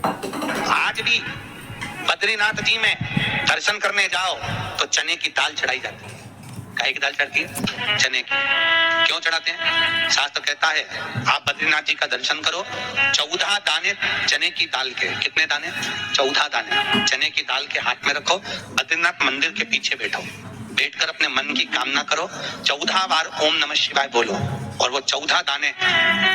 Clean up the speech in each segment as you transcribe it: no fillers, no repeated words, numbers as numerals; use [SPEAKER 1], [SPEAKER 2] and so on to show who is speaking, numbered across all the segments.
[SPEAKER 1] आज भी बद्रीनाथ जी में दर्शन करने जाओ तो चने की दाल चढ़ाई जाती है। काहे की दाल चढ़ती है? चने की। क्यों चढ़ाते हैं? शास्त्र कहता है आप बद्रीनाथ जी का दर्शन करो, 14 दाने चने की दाल के। कितने दाने? 14 दाने चने की दाल के हाथ में रखो, बद्रीनाथ मंदिर के पीछे बैठो, बैठकर अपने मन की कामना करो, 14 बार ओम नमः शिवाय बोलो और वो 14 दाने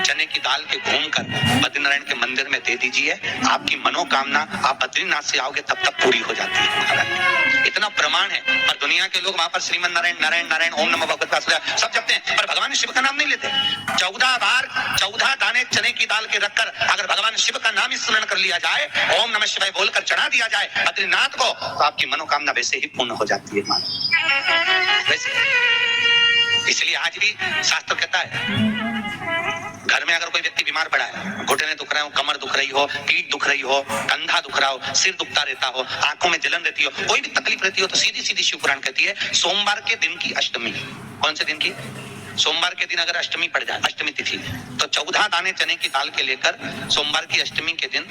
[SPEAKER 1] चने की दाल के घूमकर बद्रीनारायण के मंदिर में दे दीजिए। आपकी मनोकामना, आप बद्रीनाथ से आओगे तब तक पूरी हो जाती है। इतना प्रमाण है। और दुनिया के लोग वहां पर श्रीमन नारायण नारायण नारायण ओम नमः भगवत वासुदेवाय सब जपते हैं, पर भगवान शिव का नाम नहीं लेते। 14 बार 14 दाने चने की दाल के रखकर अगर भगवान शिव का नाम ही स्मरण कर लिया जाए, ओम नमः शिवाय बोलकर चढ़ा दिया जाए बद्रीनाथ को, तो आपकी मनोकामना वैसे ही पूर्ण हो जाती है। वैसे इसलिए आज भी शास्त्र कहता है घर में अगर कोई व्यक्ति बीमार पड़ा है, घुटने दुख रहे हो, कमर दुख रही हो, पीठ दुख रही हो, कंधा दुख रहा हो, सिर दुखता रहता हो, आंखों में जलन रहती हो, कोई भी तकलीफ रहती हो, तो सीधी सीधी शिव पुराण कहती है सोमवार के दिन की अष्टमी। कौन से दिन की? सोमवार के दिन अगर अष्टमी पड़ जाए, अष्टमी तिथि, तो 14 दाने चने की दाल के लेकर सोमवार की अष्टमी के दिन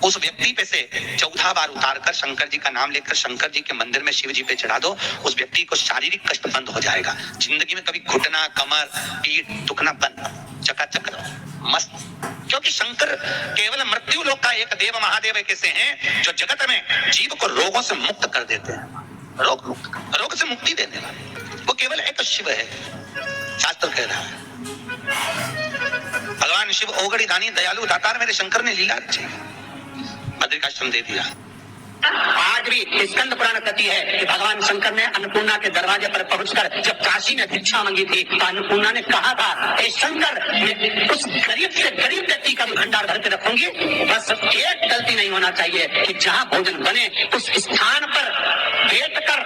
[SPEAKER 1] उस व्यक्ति पे से 14 बार उतारकर शंकर जी का नाम लेकर शंकर जी के मंदिर में शिव जी पे चढ़ा दो। उस व्यक्ति को शारीरिक कष्ट बंद हो जाएगा। जिंदगी में कभी घुटना, कमर, पीठ दुखना बंद, चकाचक मस्त। क्योंकि शंकर केवल मृत्यु लोक का एक देव महादेव एक ऐसे हैं जो जगत में जीव को रोगों से मुक्त कर देते हैं। रोग मुक्त, रोग से मुक्ति देने वाले वो केवल एक शिव है। शास्त्र कह रहा है भगवान शिव ओगड़ी दानी दयालु दातार मेरे शंकर ने लीला रची, बद्रिकाश्रम दे दिया। आज भी स्कंद पुराण कहती है कि भगवान शंकर ने अन्नपूर्णा के दरवाजे पर पहुंचकर जब काशी में भिक्षा मांगी थी तो अन्नपूर्णा ने कहा था ए शंकर, मैं उस गरीब से गरीब व्यक्ति का भी भंडार भर के रखूंगी, बस एक गलती नहीं होना चाहिए कि जहाँ भोजन बने उस स्थान पर बैठकर,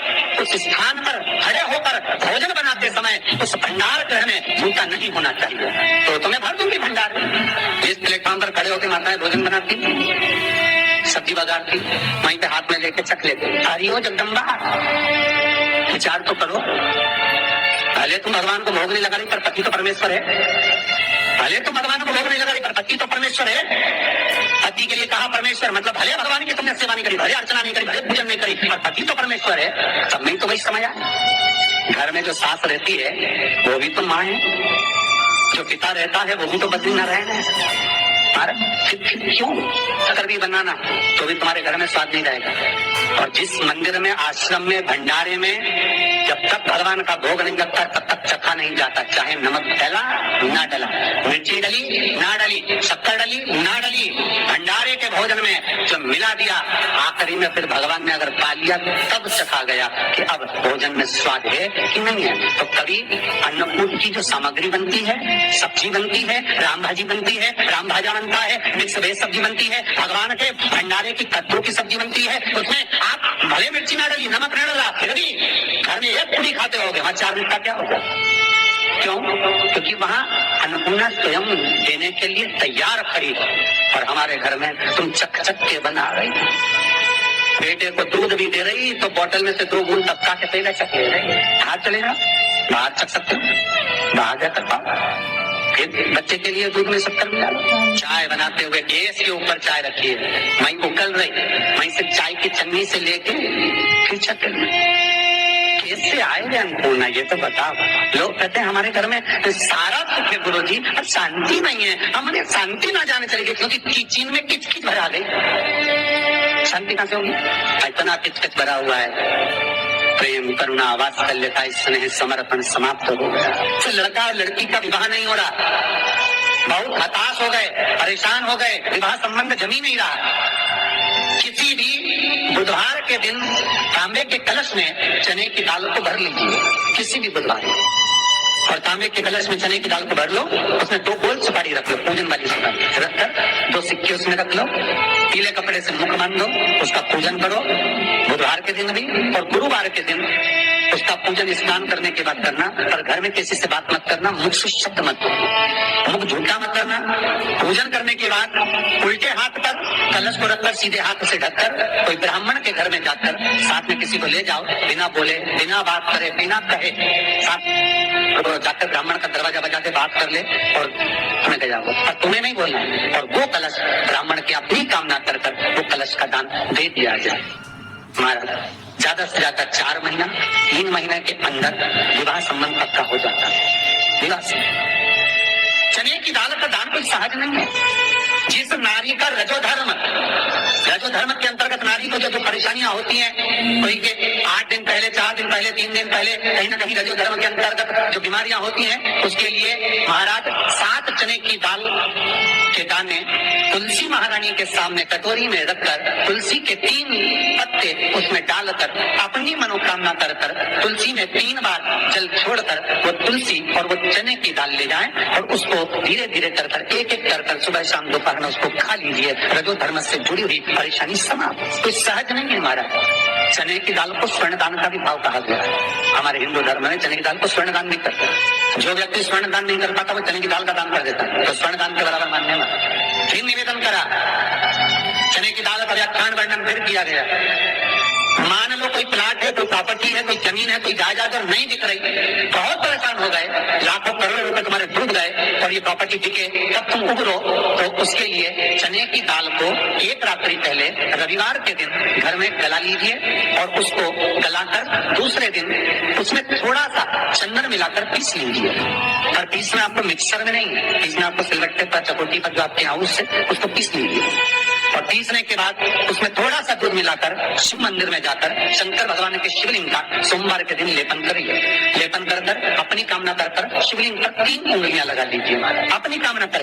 [SPEAKER 1] उस स्थान पर खड़े होकर भोजन बनाते समय उस भंडार गृह में जूता नहीं होना चाहिए। तो तुम्हें भर दूंगी भंडार। जिस प्लेटफॉर्म पर खड़े होकर माताएं भोजन बनाती, सब्जी बगाड़ती, वहीं पे हाथ में लेके चख लेते। हरि हो जगदम्बा, विचार तो करो। भले तुम भगवान को भोग नहीं लगा रही पर पति तो परमेश्वर है। भले तुम भगवान को भोग नहीं लगा रही पर पति तो परमेश्वर है। पति के लिए कहा परमेश्वर, मतलब भले भगवान की तुमने सेवा नहीं करी, भले अर्चना नहीं करी, भले पूजन नहीं करी, पर पति तो परमेश्वर है। सब में तो वही समझ आया। घर में जो सास रहती है वो भी तो माँ है, जो पिता रहता है वो भी तो बद्रीनारायण है। क्यों अगर भी बनाना तो भी तुम्हारे घर में स्वाद नहीं रहेगा। और जिस मंदिर में, आश्रम में, भंडारे में जब तक भगवान का भोग नहीं लगता तब तक चखा नहीं जाता, चाहे नमक डला ना डला, मिर्ची डली ना डली, शक्कर डली ना डली, भंडारे के भोजन में जो मिला दिया आखिरी में फिर भगवान ने अगर पा लिया तब चखा गया कि अब भोजन में स्वाद है कि नहीं है। तो कभी अन्नकूट की जो सामग्री बनती है, सब्जी बनती है, राम भाजी बनती है, राम भाजा बनता है, मिक्स वेज सब्जी बनती है, भगवान के भंडारे की कद्दू की सब्जी बनती है, उसमें आप भले मिर्ची ना डली, नमक ना डला, फिर भी घर में एक पूरी खाते होगे, वहां 4 मिनट का क्या होगा? क्यों? क्योंकि वहां अन्नपूर्णा स्वयं देने के लिए तैयार खड़ी है। और हमारे घर में तुम चक चक के बना रही, बेटे को दूध भी दे रही तो बोतल में से 2 बूंद टपका के पहले चक ले रही। बाहर चलेगा, बाहर चक सकते हो, बाहर जाकर पाओ। फिर बच्चे के लिए दूध में शक्कर मिला लो। चाय बनाते हुए गैस के ऊपर चाय रखी है, वहीं उकल रही, वहीं से चाय की छन्नी से लेके फिर चक्कर कैसे आएगा अन्नपूर्णा, ये तो बताओ। लोग कहते हैं हमारे घर में सारा सुख है गुरुजी, अब शांति नहीं है। हमारे शांति ना जाने चलेगी क्योंकि किचन में किचकिच भरा गई। शांति कहां से होगी? इतना किचकिच भरा हुआ है। प्रेम, करुणा, वात्सल्यता, स्नेह, समर्पण समाप्त हो गया। तो लड़का और लड़की का विवाह नहीं हो रहा, बहुत हताश हो गए, परेशान हो गए, विवाह संबंध जमी नहीं रहा। किसी भी बुधवार के दिन तांबे के कलश में चने की दाल को भर लीजिए, किसी भी बुधवार, और तांबे के कलश में चने की दाल को भर लो, उसमें 2 गोल सुपारी रख लो, पूजन वाली सुपारी रखकर 2 सिक्के उसमें रख लो, पीले कपड़े से मुख बांध दो, उसका पूजन करो बुधवार के दिन भी, और गुरुवार के दिन उसका पूजन स्नान करने के बाद करना। पर घर में किसी से बात मत करना, मुख से शब्द मत बोलना, मुख झूठा मत करना। पूजन करने के बाद उल्टे हाथ पर कलश को रखकर सीधे हाथ से ढककर कोई ब्राह्मण के घर में जाकर साथ में किसी को ले जाओ, बिना बोले, बिना बात करे, बिना कहे, साथ जाकर ब्राह्मण का दरवाजा बजा के बात कर ले और तुम्हें ले जाओ, और तुम्हें नहीं बोलना। और वो कलश ब्राह्मण की अपनी कामना कर कलश का दान दे दिया जाए। महाराज ज्यादा से ज्यादा 4 महीना 3 महीने के अंदर विवाह संबंध पक्का हो जाता है। विवाह से चने की दाल का दान कोई सहज नहीं है। जिस नारी का रजोधर्म के अंतर्गत नारी को जो परेशानियां होती हैं, कोई के 8 दिन पहले, 4 दिन पहले, 3 दिन पहले कहीं ना कहीं रजोधर्म के अंतर्गत जो बीमारियां होती हैं, उसके लिए महाराज 7 चने की दाल के दाने तुलसी महारानी के सामने कटोरी में रखकर तुलसी के 3 पत्ते उसमें डालकर अपनी मनोकामना कर तुलसी में 3 बार जल छोड़कर वो तुलसी और वो चने की दाल ले जाएं और उसको धीरे धीरे कर एक कर सुबह शाम दोपहर में उसको खा लीजिए। रजो धर्म से जुड़ी हुई परेशानी समाप्त। कोई सहज नहीं है महाराज। चने की दाल को स्वर्ण दान का भी भाव कहा गया है। हमारे हिंदू धर्म में चने की दाल को स्वर्ण दान नहीं करते। जो व्यक्ति स्वर्ण दान नहीं कर पाता वो चने की दाल का दान कर देता है, तो स्वर्ण दान के बराबर मानने वाला। फिर निवेदन करा, चने की दाल का व्याख्यान वर्णन फिर किया गया। मान लो कोई प्लाट है, कोई प्रॉपर्टी है, कोई जमीन है, कोई जायदाद नहीं दिख रही, बहुत परेशान हो गए, लाखों करोड़ों रुपए तुम्हारे डूब गए और ये प्रॉपर्टी बिके, तब तुम उगरो, तो उसके लिए चने की दाल को एक रात्रि पहले रविवार के दिन घर में गला लीजिए और उसको गलाकर दूसरे दिन उसमें थोड़ा सा चंदन मिलाकर पीस लीजिए। और पीसना आपको मिक्सर में नहीं, पीसना आपको सिलबट्टे पर, चकोटी पर जो आपके हाउस से उसको पीस लीजिए। और पीसने के बाद उसमें थोड़ा सा दूध मिलाकर शिव मंदिर में जाकर शंकर भगवान के शिवलिंग का सोमवार के दिन लेपन करिए। लेपन कर अपनी कामना कर शिवलिंग पर 3 उंगलियां लगा लीजिए। अपनी कामना कर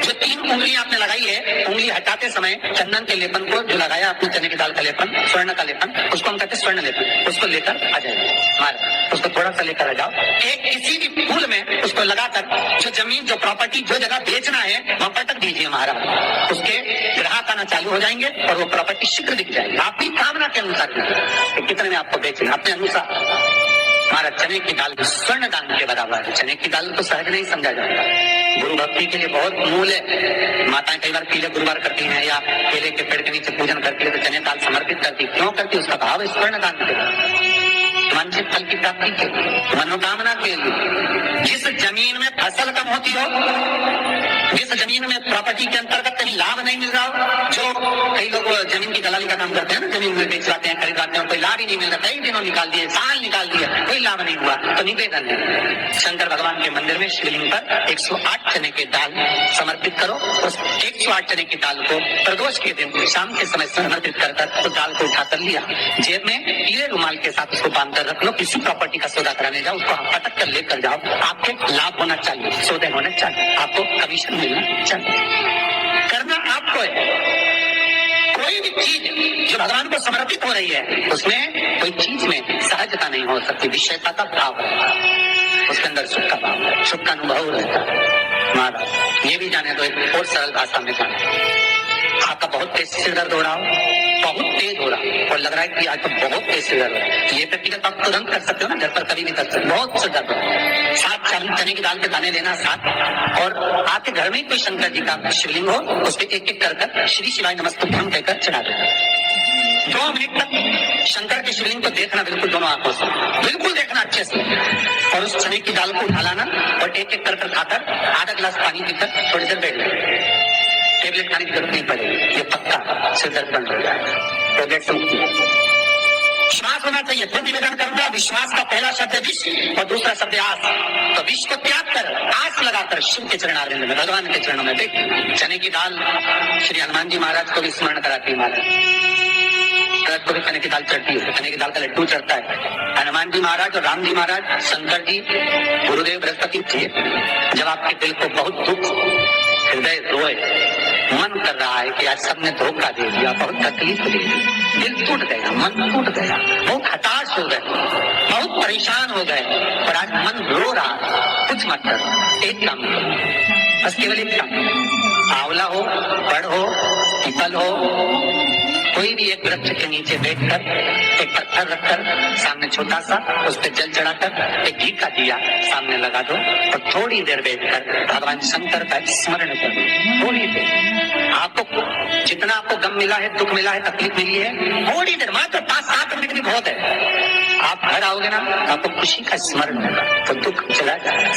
[SPEAKER 1] जो 3 उंगलियां आपने लगाई है, उंगली हटाते समय चंदन के लेपन को जो लगाया आपने, चने की दाल का लेपन, स्वर्ण का लेपन, उसको हम कहते हैं स्वर्ण लेपन, उसको लेकर आ जाइए। उसको थोड़ा सा लेकर आ जाओ, एक किसी भी फूल में उसको लगाकर जो जमीन, जो प्रॉपर्टी, जो जगह बेचना है वहां पटक दीजिए महाराज। उसके ग्राहक आना चालू हो जाएंगे और वो प्रॉपर्टी शीघ्र दिख जाएगी। आपकी कामना के अनुसार कितने में आपको बेचना, अपने अनुसार। हमारा चने की दाल स्वर्ण दान के बराबर है। चने की दाल को सहज नहीं समझा जाता। गुरु भक्ति के लिए बहुत मूल है। माताएं कई बार पीले गुरुवार करती हैं या केले के पेड़ के नीचे पूजन करती है तो चने दाल समर्पित करती। क्यों करती? उसका भाव है स्वर्ण दान के लिए, वांछित फल की प्राप्ति के लिए, मनोकामना के लिए। जिस जमीन में फसल कम होती हो, जिस जमीन में प्रॉपर्टी के अंतर्गत कहीं लाभ नहीं मिल रहा हो, जो कई लोग जमीन की दलाली का काम करते हैं ना, जमीन में बेच लाते हैं, खरीदाते हैं, कोई लाभ ही नहीं मिल रहा, कई दिनों निकाल दिए, साल निकाल दिए, कोई लाभ नहीं हुआ, तो निवेदन है शंकर भगवान के मंदिर में शिवलिंग पर 108 चने की दाल समर्पित करो। उस 108 चने की दाल को प्रदोष के दिन शाम के समय समर्पित कर उस दाल को उठाकर लिया, जेब में पीले रुमाल के साथ उसको बांध कर रख लो। किसी प्रॉपर्टी का सौदा कराने जाओ, उसको पटक कर लेकर जाओ। आपके लाभ होना चाहिए, सौदे होने चाहिए, आपको कमीशन मिलना चाहिए। करना आपको है। कोई भी चीज जो भगवान को समर्पित हो रही है उसमें कोई चीज में सहजता नहीं हो सकती, विषयता का भाव है, उसके अंदर सुख का भाव है, सुख का अनुभव रहता है। महाराज ये भी जाने दो, एक और सरल भाषा में जाने। आपका बहुत तेज सिर दर्द हो रहा हो, बहुत तेज हो रहा है और लग रहा है कि आज तो बहुत तेज सिर दर्द हो रहा है, ये व्यक्तिगत आप तुरंत कर सकते हो ना, घर पर कभी भी कर सकते हो। बहुत सिर दर्द हो रहा है, 7 चने की दाल के दाने लेना 7, और आपके घर में कोई शंकर जी का शिवलिंग हो, उस पर एक एक कर श्री शिवाय नमस्तुभ्यम कहकर चढ़ा देना। 2 मिनट तक शंकर के शिवलिंग को देखना, बिल्कुल दोनों आंखों से, बिल्कुल देखना अच्छे से, और उस चने की दाल को उठा लाना और एक एक कर खाकर आधा गिलास पानी पीकर थोड़ी देर बैठ जाए। टेबलेट खाने की जरूरत नहीं पड़ेगी, ये पक्का सिर दर्द बंद हो जाएगा। टेबलेट से मुक्ति। विश्वास होना चाहिए। फिर निवेदन करूंगा, विश्वास का पहला शब्द है विश्व और दूसरा शब्द है आस। तो विश्व को त्याग कर आस लगाकर शिव के चरणारविंद में, भगवान के चरणों में बैठ। चने की दाल श्री हनुमान जी महाराज को भी स्मरण कराती है। महाराज को भी चने की दाल चढ़ती है, चने की दाल का लड्डू चढ़ता है। हनुमान जी महाराज और राम जी महाराज, शंकर जी, गुरुदेव बृहस्पति थे। जब आपके दिल को बहुत दुख, हृदय रोए, मन कर रहा है कि आज सबने धोखा दे दिया, बहुत तकलीफ दे दी, दिल टूट गया, मन टूट गया, बहुत हताश हो गए, बहुत परेशान हो गए और आज मन रो रहा, कुछ मत करो, एक काम करो, बस केवल एक काम। आंवला हो, पेड़ हो, पीपल हो, कोई भी एक वृक्ष के नीचे बैठकर एक पत्थर रखकर सामने छोटा सा, उस पर जल चढ़ाकर एक घी का दिया सामने लगा दो और थोड़ी देर बैठकर भगवान शंकर का स्मरण करो। थोड़ी देर, आपको जितना आपको गम मिला है, दुख मिला है, तकलीफ मिली है, थोड़ी देर, मात्र 5-7 मिनट भी बहुत है। आप घर आओगे ना, आपको खुशी का स्मरण होगा, तो दुख चला जाएगा।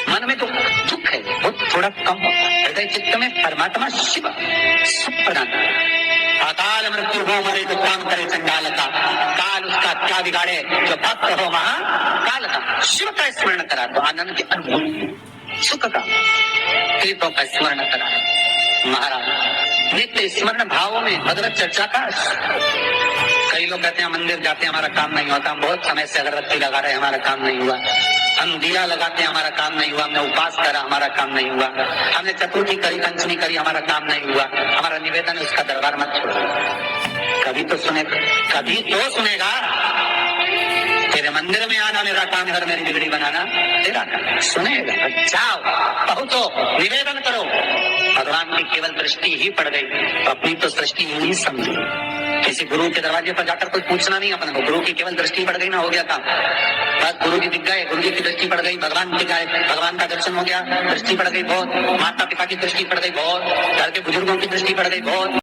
[SPEAKER 1] मन में तो दुख है वो थोड़ा कम होता है, हृदय चित्त में परमात्मा शिव सुख प्रदान करता है। अकाल मृत्यु हो मरे तो काम करे चंडाल का, काल उसका क्या बिगाड़े जो भक्त हो महा काल का। शिव का स्मरण करा तो आनंद के अनुभव सुख का, तीर्थों का स्मरण करा महाराज, नित्य स्मरण भावों में भगवत चर्चा का। कई लोग कहते हैं मंदिर जाते हैं हमारा काम नहीं होता, हम बहुत समय से अगरबत्ती लगा रहे हैं हमारा काम नहीं हुआ, हम दिया लगाते हैं हमारा काम नहीं हुआ, हमने उपवास करा हमारा काम नहीं हुआ, हमने चतुर्थी करी पंचमी करी हमारा काम नहीं हुआ। हमारा निवेदन है उसका दरबार मत छोड़ो, कभी तो सुनेगा, कभी तो सुनेगा। तेरे मंदिर में आना मेरा काम, घर मेरी बिगड़ी बनाना तेरा काम, सुनेगा। जाओ पहुंचो, निवेदन करो। भगवान की केवल दृष्टि ही पड़ गई तो अपनी तो सृष्टि ही समझी। किसी गुरु के दरवाजे पर जाकर कोई पूछना नहीं अपने को, गुरु की केवल दृष्टि पड़ गई ना, हो गया काम। बस गुरु जी दिख गए, गुरु जी की दृष्टि पड़ गई, भगवान दिख गए, भगवान का दर्शन हो गया, दृष्टि पड़ गई बहुत, माता पिता की दृष्टि पड़ गई बहुत, घर के बुजुर्गों की दृष्टि पड़ गई बहुत।